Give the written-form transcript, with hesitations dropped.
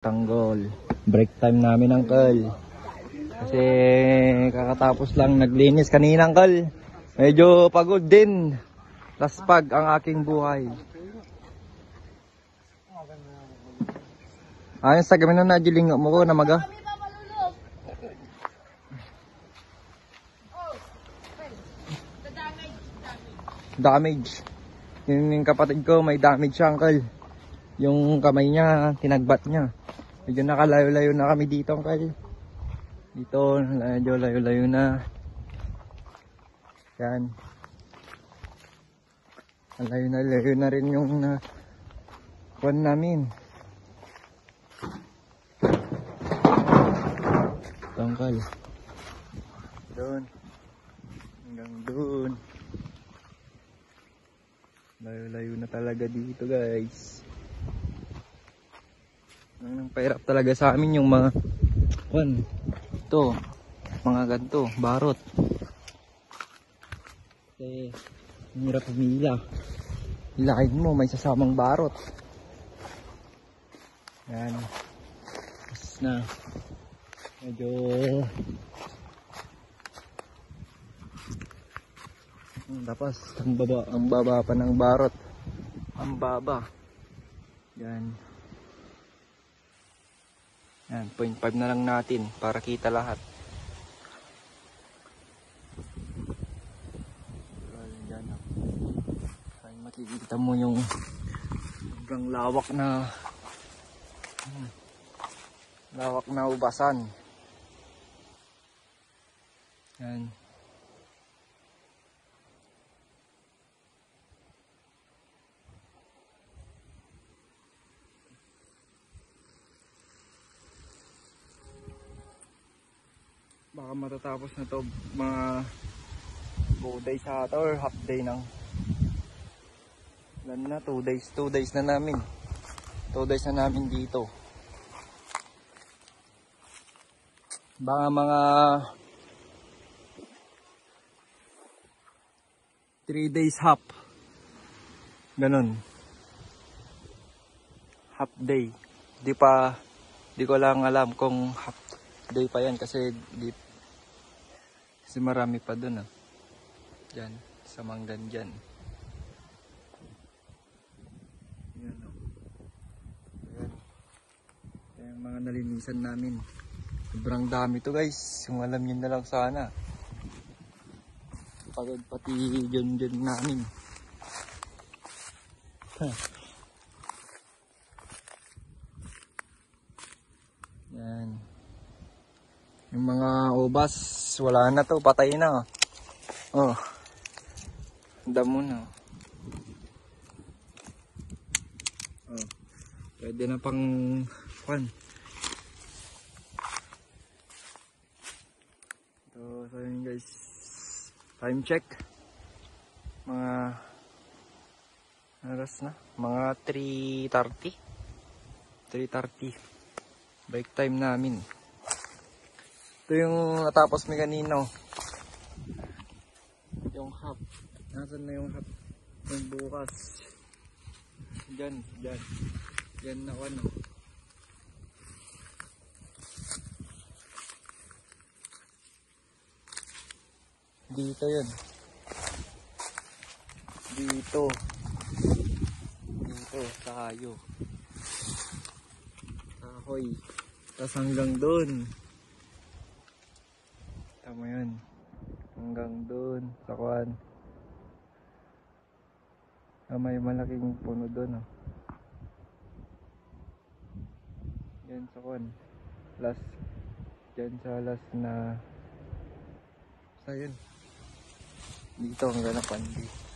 Tanggol. Break time namin, Uncle. Kasi kakatapos lang naglinis kanina, Uncle. Medyo pagod din. Laspag ang aking buhay. Ayun sa gamin na najiling mo ko na maga. Damage. Yung kapatid ko may damage siya, Uncle. Yung kamay niya, tinagbat niya. Medyo nakalayo-layo na kami dito, Uncle. Dito, medyo layo-layo na. Yan. Layo na rin yung kuwan namin. Ito, Uncle. Doon. Hanggang doon. Layo-layo na talaga dito, guys. Ang pahirap talaga sa amin yung mga ito, mga ganito, barot. Kasi hirap pumila. Hilahin mo, may sasamang barot. Yan. Tapos na. Medyo tapos ang baba pa ng barot. Ang baba. Yan. Yan, 0.5 na lang natin para kita lahat. Yan. Ay, makikita mo yung sobrang lawak na ubasan. Yan. Baka matatapos na to mga 2 days ata or half day nang. Ilan na, 2 days na namin. 2 days na namin dito. Baka mga 3 days half. Ganon. Half day. Di ko lang alam kung half day pa yan kasi marami pa dun dyan sa manggan dyan. Yan Ayan. Yung mga nalinisan namin, sobrang dami to, guys. Kung alam nyo na lang sana. Pagod pati dyan namin. Yan. Yung mga ubas, wala na to, patay na. Oh. Damo na. Oh. Pwede na pang So yun, guys. Time check. Mga oras na? Mga 3:30. Break time namin. Ito yung natapos may kanino. Yung half. Nasaan na yung half? Yung bukas. Diyan. Diyan na ano. Dito yun. Dito sa kayo. Kahoy. Tapos hanggang doon. Tama yun. Hanggang doon sa kuwan. May malaking puno doon. Yan sa kuwan. Diyan sa last na. Sa yun. Dito hanggang na pandi.